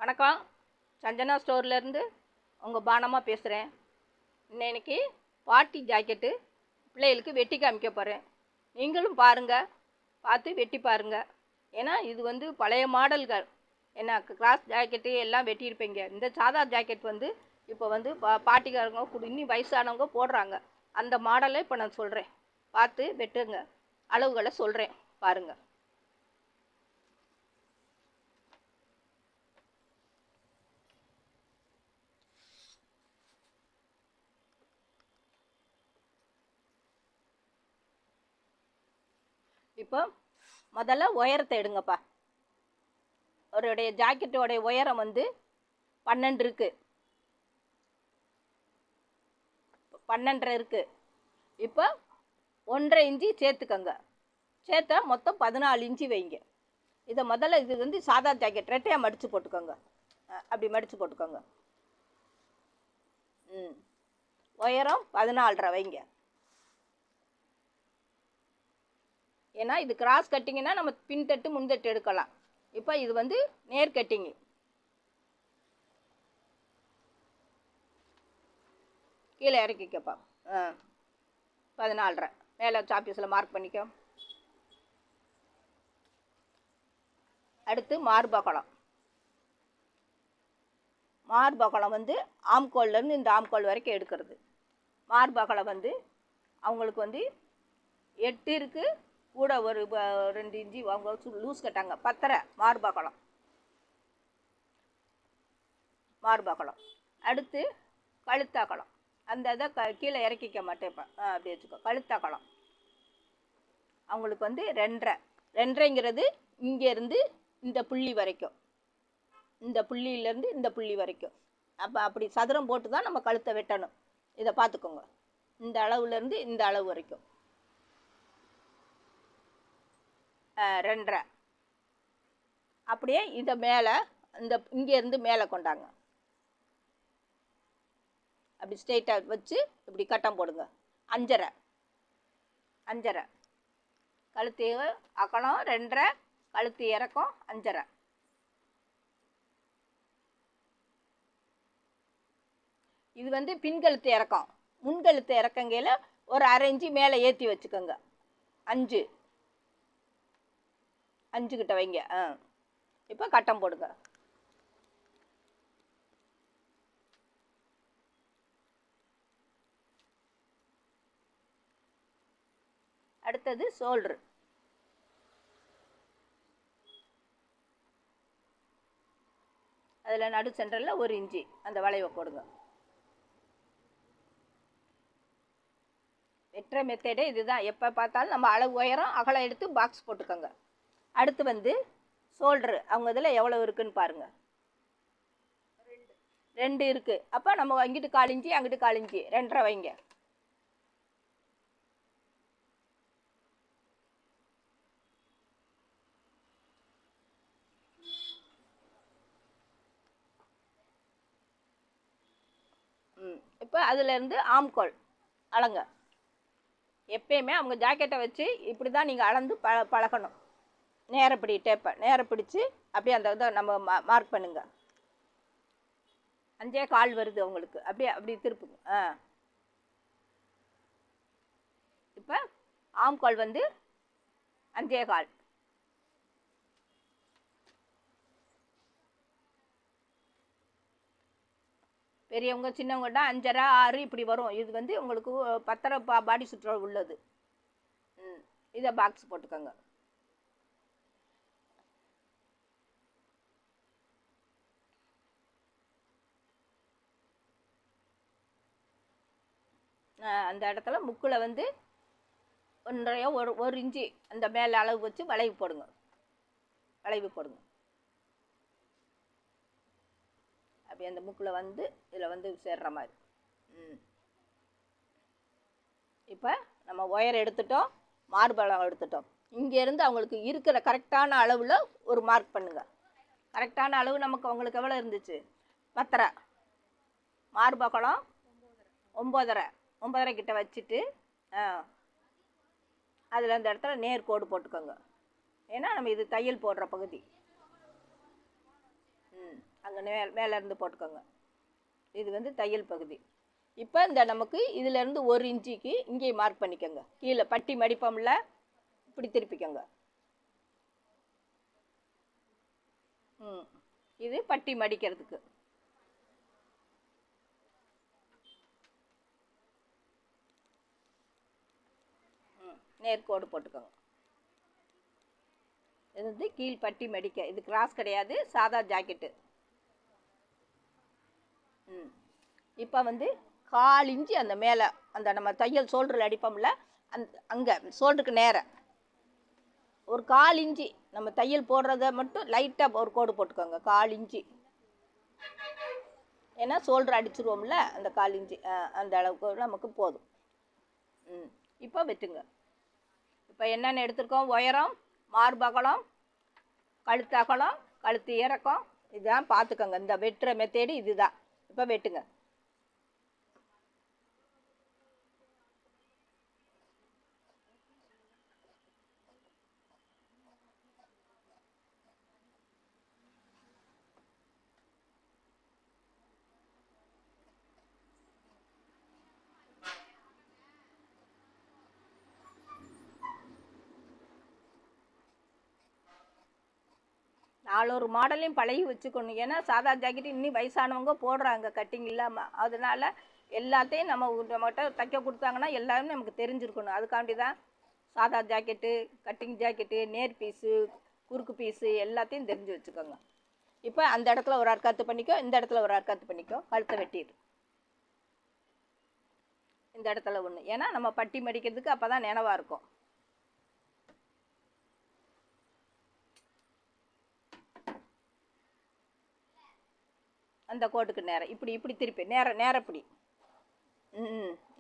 வணக்கம். சஞ்சனா ஸ்டோர்லேருந்து உங்கள் பானமாக பேசுகிறேன். இன்னைக்கு பார்ட்டி ஜாக்கெட்டு பிள்ளைகளுக்கு வெட்டி காமிக்க போகிறேன். நீங்களும் பாருங்கள், பார்த்து வெட்டி பாருங்கள். ஏன்னா இது பழைய மாடல்கள். ஏன்னா கிராஸ் ஜாக்கெட்டு எல்லாம் வெட்டியிருப்பீங்க. இந்த சாதா ஜாக்கெட் இப்போ பார்ட்டிக்காரங்க இன்னும் வயசானவங்க போடுறாங்க. அந்த மாடலை இப்போ நான் சொல்கிறேன். பார்த்து வெட்டுங்க. அளவுகளை சொல்கிறேன் பாருங்கள். இப்போ முதல்ல உயரத்தை எடுங்கப்பா. அவருடைய ஜாக்கெட்டோடைய உயரம் 12 இருக்கு, 12.5 இருக்கு. இப்போ 1.5 இன்ச்சு சேர்த்துக்கங்க. சேர்த்தா மொத்தம் 14 இன்ச்சு வைங்க. இதை முதல்ல இது சாதா ஜாக்கெட் ரெட்டையாக மடித்து போட்டுக்கோங்க. அப்படி மடித்து போட்டுக்கோங்க. உயரம் 14.5 வைங்க. ஏன்னா இது கிராஸ் கட்டிங்கன்னா நம்ம பின்தட்டு முன்தட்டு எடுக்கலாம். இப்போ இது நேர் கட்டிங்கு. கீழே இறக்கிக்கப்பா. 14.5 மேலே சாப்பீஸில் மார்க் பண்ணிக்கோ. அடுத்து மார்பகலம். மார்பகலம் ஆம்கோல்லேருந்து இந்த ஆம்கோல் வரைக்கும் எடுக்கிறது. மார்பகலம் அவங்களுக்கு 8 இருக்குது, கூட ஒரு 2 இன்ச்சு அவங்க லூஸ் கட்டாங்க. 10.5 மார்பகலம். மார்பகலம். அடுத்து கழுத்தகலம். அந்த இதை கீழே இறக்கிக்க மாட்டேன்ப்பா. அப்படி வச்சுக்கோ. கழுத்தகலம் அவங்களுக்கு 2.5. 2.5ங்கிறது இங்கேருந்து இந்த புள்ளி வரைக்கும், இந்த புள்ளியிலேருந்து இந்த புள்ளி வரைக்கும். அப்போ அப்படி சதுரம் போட்டு தான் நம்ம கழுத்தை வெட்டணும். இதை பார்த்துக்கோங்க. இந்த அளவுலேருந்து இந்த அளவு வரைக்கும் 2.5. அப்படியே இதை மேலே இங்கேருந்து மேலே கொண்டாங்க. அப்படி ஸ்ட்ரெயிட்டாக வச்சு இப்படி கட்டம் போடுங்க. 5.5. 5.5 கழுத்து அகலம் 2.5, கழுத்து இறக்கம் 5.5. இது பின்கழுத்து இறக்கம். முன்கழுத்து இறக்கங்கையில் ஒரு 1/2 இன்ச்சு மேலே ஏற்றி வச்சுக்கோங்க. 5 கிட்ட வைங்க. இப்போ கட்டம் போடுங்க. அடுத்தது ஷோல்ட்ரு. அதில் நடு சென்டரில் 1 இன்ச்சு அந்த வளைவை போடுங்க. வெட்டுற மெத்தடே இதுதான். எப்போ பார்த்தாலும் நம்ம அளவு உயரம் அகலம் எடுத்து பாக்ஸ் போட்டுக்கோங்க. அடுத்து ஷோல்ட்ரு அவங்க இதில் எவ்வளோ இருக்குன்னு பாருங்கள். 2 இருக்குது. அப்போ நம்ம இங்கிட்டு 1/4 இன்ச்சு, அங்கிட்டு 1/4 இன்ச்சு, 2.5 வைங்க. இப்போ அதுலேருந்து ஆம்கோல் அளங்க. எப்பயுமே அவங்க ஜாக்கெட்டை வச்சு இப்படி தான் நீங்கள் அளந்து பழகணும். நேரப்பிடி டேப்பை நேர பிடிச்சி அப்படியே அந்த இதை நம்ம மார்க் பண்ணுங்க. 5.25 வருது அவங்களுக்கு. அப்படியே அப்படி திருப்புங்க. இப்போ ஆம்கோல் 5.25. பெரியவங்க சின்னவங்கள்டா 5.5, 6 இப்படி வரும். இது உங்களுக்கு 10.5 பாடி சுற்றளவு உள்ளது. இதை பாக்ஸ் போட்டுக்கோங்க. அந்த இடத்துல முக்கில் 1 இன்ச்சு அந்த மேலே அளவு வச்சு வளைவு போடுங்க. அப்படி அந்த முக்கில் இதில் சேர்ற மாதிரி. இப்போ நம்ம ஒயர் எடுத்துட்டோம், மார்பளம் எடுத்துட்டோம். இங்கேருந்து அவங்களுக்கு இருக்கிற கரெக்டான அளவில் ஒரு மார்க் பண்ணுங்கள். கரெக்டான அளவு நமக்கு அவங்களுக்கு எவ்வளோ இருந்துச்சு? 10.5. மார்பகலம் 9.5 கிட்ட வச்சுட்டு அதில் அந்த இடத்துல நேர் கோடு போட்டுக்கோங்க. ஏன்னா நம்ம இது தையல் போடுற பகுதி. அங்கே மேலே இருந்து போட்டுக்கோங்க. இது வந்து தையல் பகுதி. இப்போ இந்த நமக்கு இதிலேருந்து 1 இன்ச்சுக்கு இங்கேயே மார்க் பண்ணிக்கோங்க. கீழே பட்டி மடிப்போம்ல, இப்படி திருப்பிக்கோங்க. இது பட்டி மடிக்கிறதுக்கு. நேர்கோடு போட்டுக்கோங்க. இது வந்து கீழ் பட்டி மடிக்க. இது கிராஸ் கிடையாது, சாதா ஜாக்கெட்டு. இப்போ வந்து 1/4 இன்ச்சு அந்த மேலே அந்த நம்ம தையல் ஷோல்டரில் அடிப்போம்ல, அங்கே ஷோல்டருக்கு நேரம் ஒரு 1/4 இன்ச்சு நம்ம தையல் போடுறத மட்டும் லைட்டாக ஒரு கோடு போட்டுக்கோங்க. 1/4 இன்ச்சு, ஏன்னா ஷோல்டர் அடிச்சிருவோம்ல, அந்த 1/4 இன்ச்சு அந்த அளவுக்கு நமக்கு போதும். இப்போ வெட்டுங்க. இப்போ என்னென்ன எடுத்துருக்கோம்? உயரம், மார்பகலம், கழுத்து அகலம், கழுத்து இறக்கம், இதுதான் பார்த்துக்கோங்க. இந்த வெட்டுற மெத்தேடு இதுதான். இப்போ வெட்டுங்க. நாலொரு மாடலையும் பழகி வச்சுக்கணும். ஏன்னா சாதா ஜாக்கெட்டு இன்னும் வயசானவங்க போடுறாங்க கட்டிங் இல்லாமல். அதனால எல்லாத்தையும் நம்மகிட்ட தைக்க கொடுத்தாங்கன்னா எல்லாமே நமக்கு தெரிஞ்சிருக்கணும். அதுக்காண்டி தான் சாதா ஜாக்கெட்டு, கட்டிங் ஜாக்கெட்டு, நேர் பீஸு, குறுக்கு பீஸு எல்லாத்தையும் தெரிஞ்சு வச்சுக்கோங்க. இப்போ அந்த இடத்துல ஒரு அர்க்காத்து பண்ணிக்கோ, இந்த இடத்துல ஒரு அர்க்காத்து பண்ணிக்கோ. கழுத்தை வெட்டிடு. இந்த இடத்துல ஒன்று, ஏன்னா நம்ம பட்டி மடிக்கிறதுக்கு அப்போ தான் நினைவாக இருக்கும். அந்த கோட்டுக்கு நேரம் இப்படி இப்படி திருப்பி நேரம் இப்படி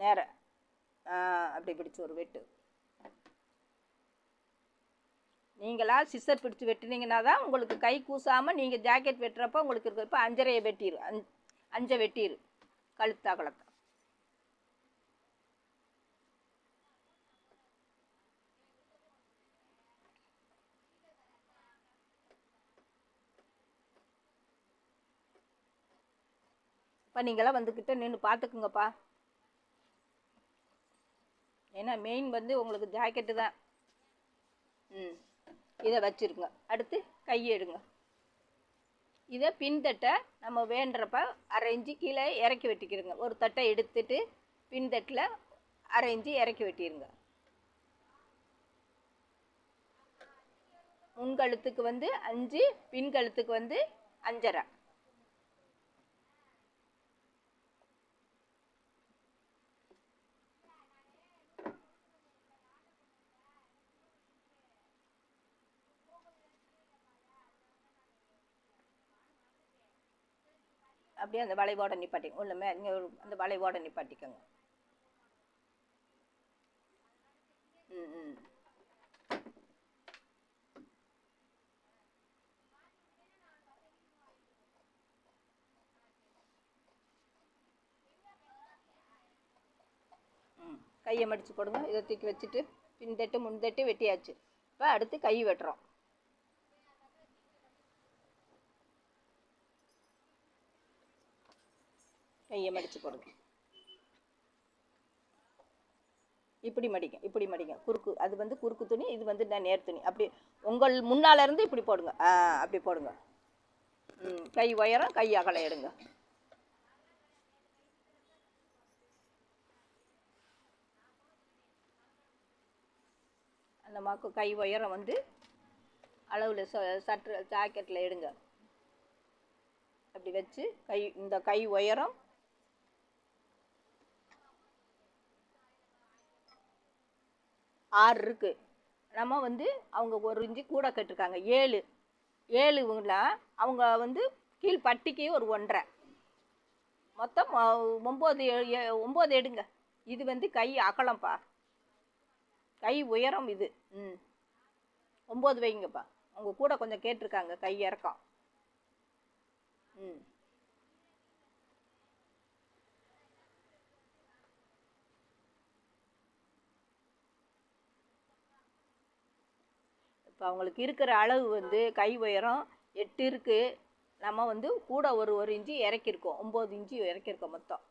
நேரம் அப்படி பிடிச்சி ஒரு வெட்டு. நீங்களா சிசர் பிடிச்சி வெட்டினீங்கன்னா தான் உங்களுக்கு கை கூசாமல் நீங்கள் ஜாக்கெட் வெட்டுறப்போ உங்களுக்கு இருக்கு. இப்போ 5.5 வெட்டிடு, 5 வெட்டிடு கழுத்து அகலத்தை. இப்போ நீங்களாம் வந்துக்கிட்ட நின்று பார்த்துக்குங்கப்பா. ஏன்னா மெயின் வந்து உங்களுக்கு ஜாக்கெட்டு தான். இதை வச்சுருங்க. அடுத்து கையை எடுங்க. இதை பின்தட்டை நம்ம வேண்டுறப்ப 1/2 இன்ச்சு கீழே இறக்கி வெட்டிக்கிறோங்க. ஒரு தட்டை எடுத்துட்டு பின்தட்டில் 1/2 இன்ச்சு இறக்கி வெட்டிடுங்க. முன்கழுத்துக்கு வந்து 5, பின்கழுத்துக்கு வந்து 5.5. அப்படியே அந்த வளைவோட நிப்பாட்டிங்க. ஒன்றுமே இங்கே அந்த வளைவோட நிப்பாட்டிக்கோங்க. கையை மடித்து போடுங்க. இதை தூக்கி வச்சுட்டு பின்தட்டு முன்தட்டு வெட்டியாச்சு. இப்போ அடுத்து கை வெட்டுறோம். கையை மடித்து போடுங்க. இப்படி மடிங்க. குறுக்கு, அது வந்து குறுக்கு துணி, இது வந்து நேர் துணி. அப்படி உங்கள் முன்னால் இருந்து இப்படி போடுங்க. அப்படி போடுங்க. கை உயரம், கை அகலம் எடுங்க. அந்த மாக்கு கை உயரம் வந்து அளவில் சற்று ஜாக்கெட்டில் எடுங்க. அப்படி வச்சு இந்த கை உயரம் 6 இருக்குது. நம்ம வந்து அவங்க 1 இன்ச்சு கூட கட்டிருக்காங்க 7 இவங்கள அவங்க வந்து கீழ் பட்டிக்கு ஒரு 1.5, மொத்தம் 9 எடுங்க. இது வந்து கை அகலம்ப்பா, கை உயரம் இது. 9 வைங்கப்பா. அவங்க கூட கொஞ்சம் கேட்டிருக்காங்க கை இறக்கம். இப்போ அவங்களுக்கு இருக்கிற அளவு வந்து கை உயரம் 8 இருக்குது, நம்ம வந்து கூட ஒரு இன்ச்சு இறக்கியிருக்கோம், 9 இன்ச்சு இறக்கியிருக்கோம் மொத்தம்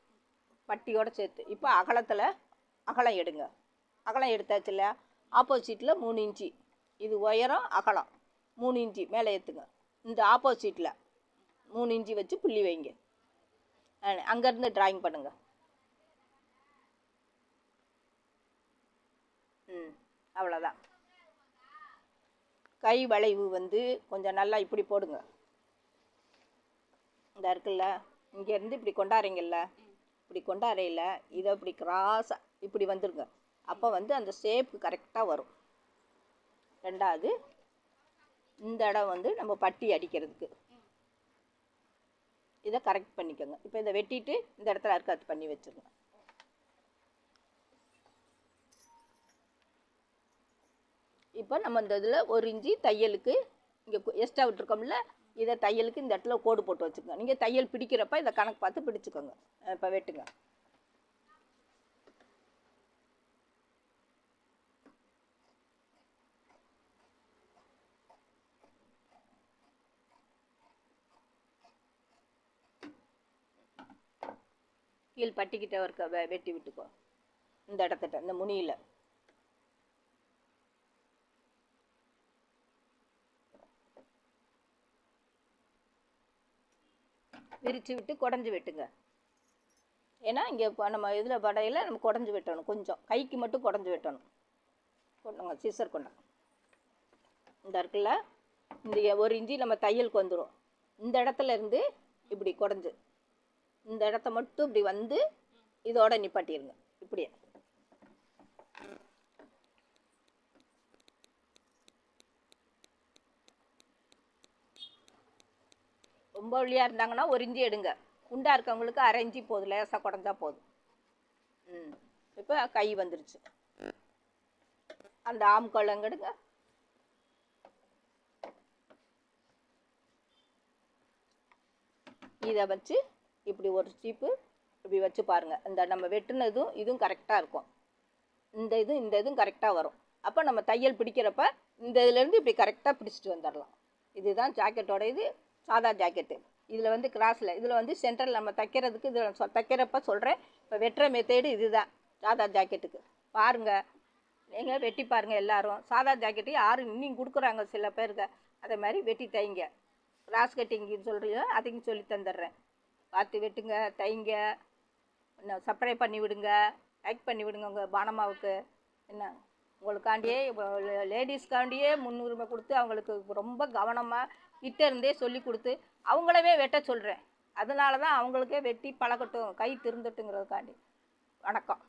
பட்டியோடு சேர்த்து. இப்போ அகலம் எடுங்க. அகலம் எடுத்தாச்சு இல்லையா? ஆப்போசிட்டில் 3 இன்ச்சு, இது உயரம் அகலம் 3 இன்ச்சு மேலே ஏற்றுங்க. இந்த ஆப்போசிட்டில் 3 இன்ச்சு வச்சு புள்ளி வைங்க. அங்கேருந்து ட்ராயிங் பண்ணுங்கள். அவ்வளோதான். கை வளைவு வந்து கொஞ்சம் நல்லா இப்படி போடுங்க. இந்த இருக்குல்ல, இங்கேருந்து இப்படி கொண்டாடுறீங்கல்ல, இப்படி கொண்டாடையில் இதை இப்படி கிராஸாக இப்படி வந்துருங்க. அப்போ வந்து அந்த ஷேப்பு கரெக்டாக வரும். ரெண்டாவது, இந்த இடம் வந்து நம்ம பட்டி அடிக்கிறதுக்கு இதை கரெக்ட் பண்ணிக்கோங்க. இப்போ இதை வெட்டிட்டு இந்த இடத்துல அறுக்காத்து பண்ணி வச்சுருங்க. இப்போ நம்ம இந்த இதில் 1 இன்ச்சு தையலுக்கு இங்கே எக்ஸ்ட்ரா விட்டுருக்கோம்ல, இதை தையலுக்கு இந்த இடத்துல கோடு போட்டு வச்சுக்கோங்க. நீங்கள் தையல் பிடிக்கிறப்ப இதை கணக்கு பார்த்து பிடிச்சிக்கோங்க. இப்போ வெட்டுங்க. கீழ் பட்டிக்கிட்ட இருக்க வெட்டி விட்டுக்கோ. இந்த இடத்துட்ட இந்த முனியில் விரித்து விட்டு குடஞ்சி வெட்டுங்க. ஏன்னா இங்கே இப்போ நம்ம இதில் படையில் நம்ம குடஞ்சி வெட்டணும். கொஞ்சம் கைக்கு மட்டும் குடஞ்சி வெட்டணும். கொண்டாங்க சீசர் கொண்டாங்க. இந்த இருக்குல்ல, இந்த 1 இன்ச்சு நம்ம தையலுக்கு வந்துடும். இந்த இடத்துல இருந்து இப்படி குடஞ்சி இந்த இடத்த மட்டும் இப்படி வந்து இதோட நிப்பாட்டிடுங்க. இப்படியே ரொம்ப ஒல்லியாக இருந்தாங்கன்னா 1 இன்ச்சு எடுங்க. குண்டாக இருக்கவங்களுக்கு 1/2 இன்ச்சு போதும், லேசாக குடஞ்சா போதும். இப்போ கை வந்துருச்சு. அந்த ஆம்கோலங்கடுங்க. இதை வச்சு இப்படி ஒரு ஸ்டீப்பு இப்படி வச்சு பாருங்கள். இந்த நம்ம வெட்டுனதும் இதுவும் கரெக்டாக இருக்கும். இந்த இதுவும் கரெக்டாக வரும். அப்போ நம்ம தையல் பிடிக்கிறப்ப இந்த இதுலேருந்து இப்படி கரெக்டாக பிடிச்சிட்டு வந்துடலாம். இதுதான் ஜாக்கெட்டோட இது சாதா ஜாக்கெட்டு. இதில் வந்து கிராஸில், இதில் வந்து சென்டரில் நம்ம தைக்கிறதுக்கு இதில் தைக்கிறப்ப சொல்கிறேன். இப்போ வெட்டுற மெத்தேடு இதுதான் சாதா ஜாக்கெட்டுக்கு. பாருங்கள், நீங்கள் வெட்டி பாருங்கள் எல்லோரும். சாதா ஜாக்கெட்டு யாரும் இன்னும் கொடுக்குறாங்க சில பேருக்கு. அதே மாதிரி வெட்டி தைங்க. கிராஸ் கட்டிங்கு சொல்கிறீங்க, அதையும் சொல்லி தந்துடுறேன். பார்த்து வெட்டுங்க, தைங்க. இன்னும் சப்ஸ்கிரைப் பண்ணி விடுங்க, லைக் பண்ணி விடுங்க. உங்கள் பானம்மாவுக்கு என்ன உங்களுக்காண்டியே லேடிஸ்காண்டியே முன்னுரிமை கொடுத்து அவங்களுக்கு ரொம்ப கவனமாக கிட்ட இருந்தே சொல்லி கொடுத்து அவங்களவே வெட்ட சொல்கிறேன். அதனால தான் அவங்களுக்கே வெட்டி பழகட்டும், கை திருந்தட்டுங்கிறதுக்காண்டி. வணக்கம்.